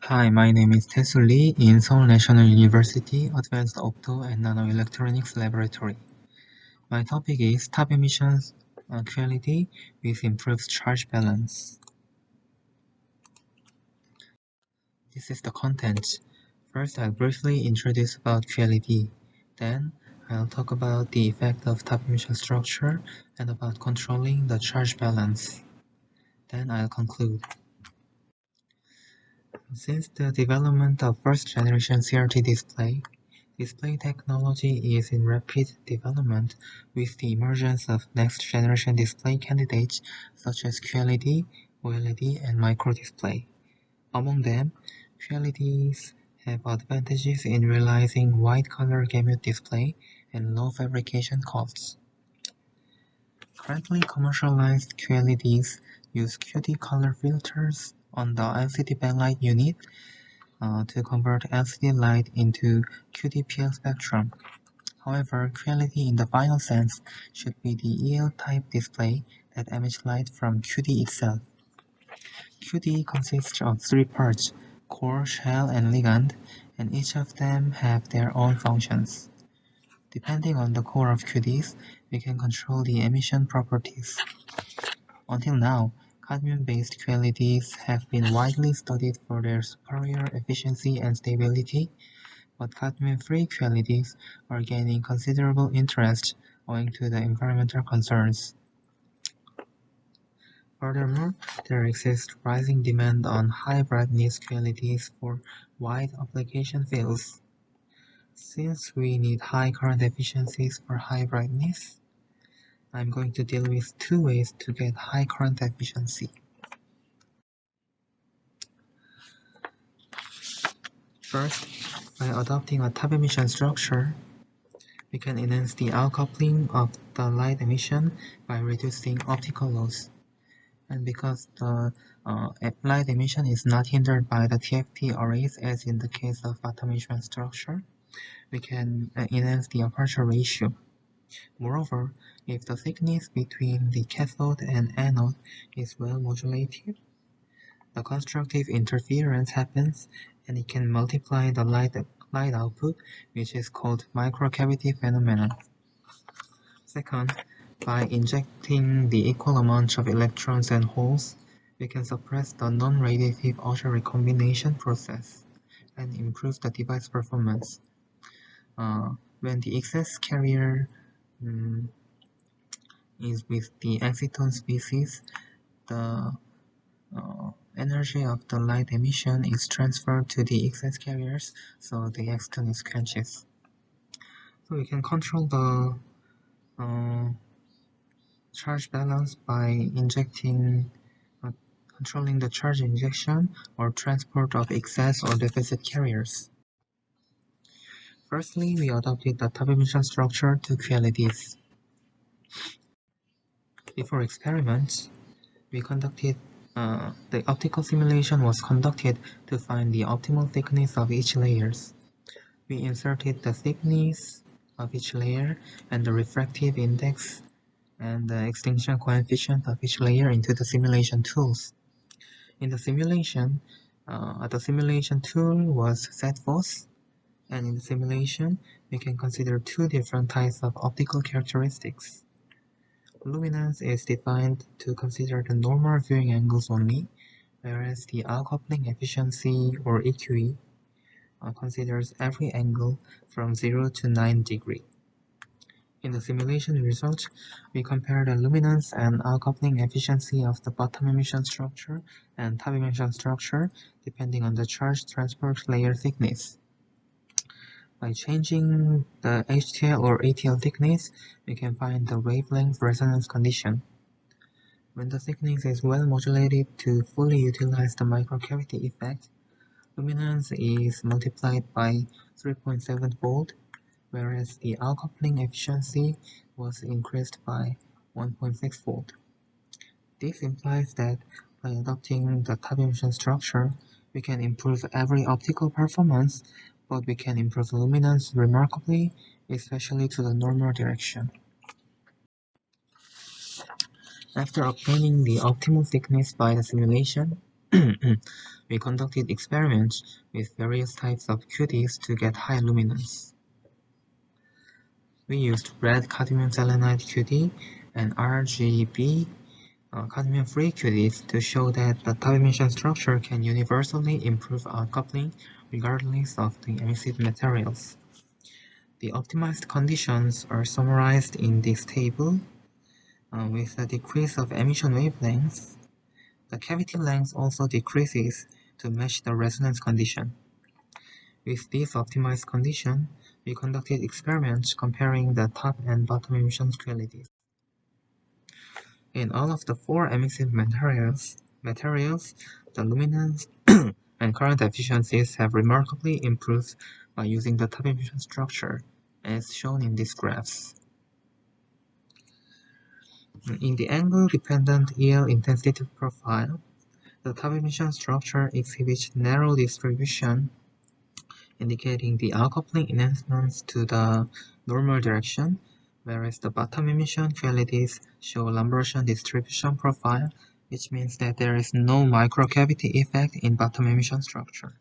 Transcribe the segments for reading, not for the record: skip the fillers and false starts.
Hi, my name is Taesu Lee in Seoul National University Advanced Opto and Nanoelectronics Laboratory. My topic is top emissions QLED with improved charge balance. This is the content. First, I'll briefly introduce about QLED. Then, I'll talk about the effect of top emission structure and about controlling the charge balance. Then I'll conclude. Since the development of first-generation CRT display technology is in rapid development with the emergence of next-generation display candidates such as QLED, OLED, and microdisplay. Among them, QLEDs have advantages in realizing wide color gamut display and low fabrication costs. Currently commercialized QLEDs use QD color filters on the LCD backlight unit to convert LCD light into QDPL spectrum. However, QLED in the final sense should be the EL-type display that emits light from QD itself. QD consists of three parts, core, shell, and ligand, and each of them have their own functions. Depending on the core of QDs, we can control the emission properties. Until now, cadmium-based QLEDs have been widely studied for their superior efficiency and stability, but cadmium-free QLEDs are gaining considerable interest owing to the environmental concerns. Furthermore, there exists rising demand on high-brightness QLEDs for wide application fields. Since we need high current efficiencies for high brightness, I'm going to deal with two ways to get high current efficiency. First, by adopting a top emission structure, we can enhance the outcoupling of the light emission by reducing optical loss. And because the light emission is not hindered by the TFT arrays as in the case of bottom emission structure, we can enhance the aperture ratio. Moreover, if the thickness between the cathode and anode is well modulated, the constructive interference happens and it can multiply the light output, which is called microcavity phenomenon. Second, by injecting the equal amount of electrons and holes, we can suppress the non-radiative ultra recombination process and improve the device performance. When the excess carrier is with the excitone species, the energy of the light emission is transferred to the excess carriers, so the excitone is quenched. So we can control the charge balance by controlling the charge injection or transport of excess or deficit carriers. Firstly, we adopted the top emission structure to QLEDs. Before experiments, we conducted the optical simulation was conducted to find the optimal thickness of each layers. We inserted the thickness of each layer and the refractive index and the extinction coefficient of each layer into the simulation tools. In the simulation tool was ZFOS, and in the simulation, we can consider two different types of optical characteristics. Luminance is defined to consider the normal viewing angles only, whereas the outcoupling efficiency, or EQE, considers every angle from 0 to 9 degrees. In the simulation result, we compare the luminance and outcoupling efficiency of the bottom emission structure and top emission structure depending on the charge transport layer thickness. By changing the HTL or ATL thickness, we can find the wavelength resonance condition. When the thickness is well modulated to fully utilize the microcavity effect, luminance is multiplied by 3.7-fold, whereas the outcoupling efficiency was increased by 1.6-fold. This implies that by adopting the top emission structure, we can improve every optical performance, but we can improve luminance remarkably, especially to the normal direction. After obtaining the optimal thickness by the simulation, we conducted experiments with various types of QDs to get high luminance. We used red cadmium selenide QD and RGB cadmium-free QDs to show that the top emission structure can universally improve outcoupling regardless of the emissive materials. The optimized conditions are summarized in this table. With a decrease of emission wavelengths, the cavity length also decreases to match the resonance condition. With this optimized condition, we conducted experiments comparing the top and bottom emission QLEDs. In all of the four emissive materials, the luminance and current efficiencies have remarkably improved by using the top emission structure, as shown in these graphs. In the angle-dependent EL intensity profile, the top emission structure exhibits narrow distribution, indicating the outcoupling enhancements to the normal direction, whereas the bottom emission QLEDs show Lambertian distribution profile, which means that there is no microcavity effect in bottom emission structure.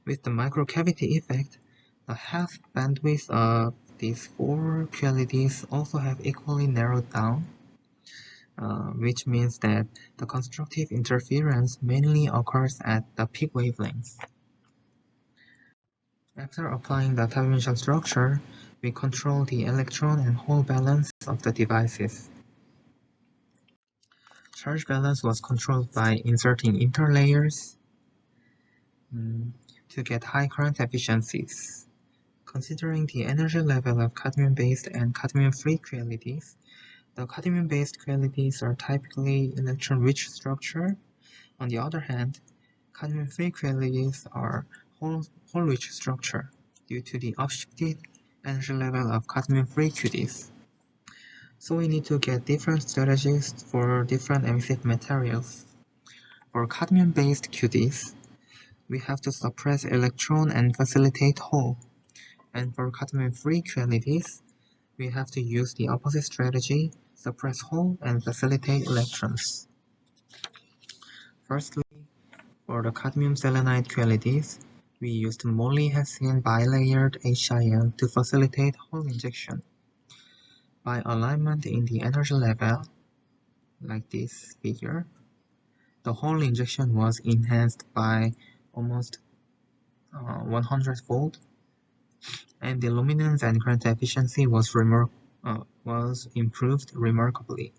With the microcavity effect, the half bandwidth of these four QLEDs also have equally narrowed down, which means that the constructive interference mainly occurs at the peak wavelengths. After applying the top emission structure, we control the electron and hole balance of the devices. Charge balance was controlled by inserting interlayers to get high current efficiencies. Considering the energy level of cadmium-based and cadmium-free QLEDs, the cadmium-based QLEDs are typically electron-rich structure. On the other hand, cadmium-free QLEDs are hole-rich structure due to the upshifted energy level of cadmium-free QDs. So we need to get different strategies for different emissive materials. For cadmium-based QDs, we have to suppress electron and facilitate hole. And for cadmium-free QLEDs, we have to use the opposite strategy, suppress hole and facilitate electrons. Firstly, for the cadmium selenide QLEDs, we used moly-Hessian bilayered HIL to facilitate hole injection. By alignment in the energy level, like this figure, the hole injection was enhanced by almost 100-fold, and the luminance and current efficiency was improved remarkably.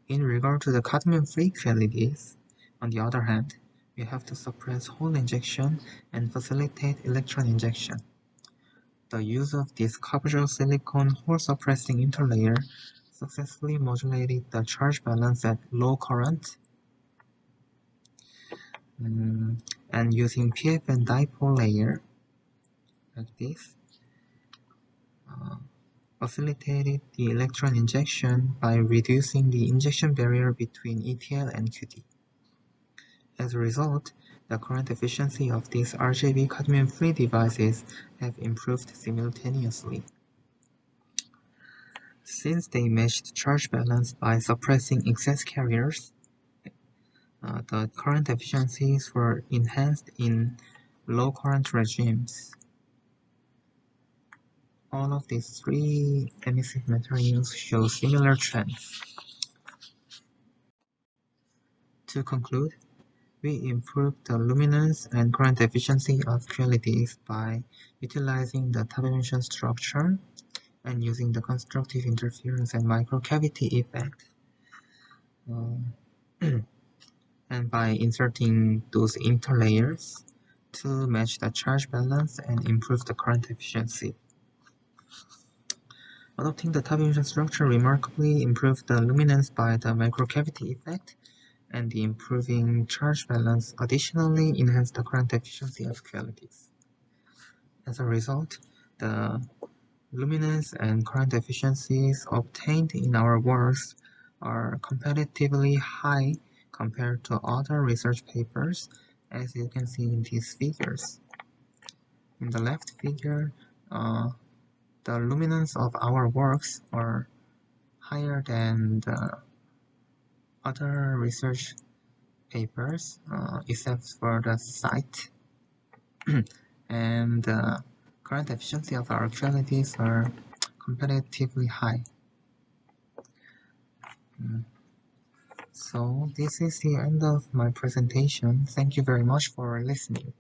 In regard to the cadmium-free QLEDs, on the other hand, we have to suppress hole injection and facilitate electron injection. The use of this copper silicon hole-suppressing interlayer successfully modulated the charge balance at low current, and using PFN dipole layer, like this, facilitated the electron injection by reducing the injection barrier between ETL and QD. As a result, the current efficiency of these RGB cadmium-free devices have improved simultaneously. Since they matched charge balance by suppressing excess carriers, the current efficiencies were enhanced in low current regimes. All of these three emissive materials show similar trends. To conclude, we improved the luminance and current efficiency of QLEDs by utilizing the top emission structure and using the constructive interference and microcavity effect, and by inserting those interlayers to match the charge balance and improve the current efficiency. Adopting the top emission structure remarkably improved the luminance by the microcavity effect, and the improving charge balance additionally enhanced the current efficiency of QLEDs. As a result, the luminance and current efficiencies obtained in our works are comparatively high compared to other research papers, as you can see in these figures. In the left figure, the luminance of our works are higher than the other research papers, except for the site. And current efficiency of our QLEDs are comparatively high. So this is the end of my presentation. Thank you very much for listening.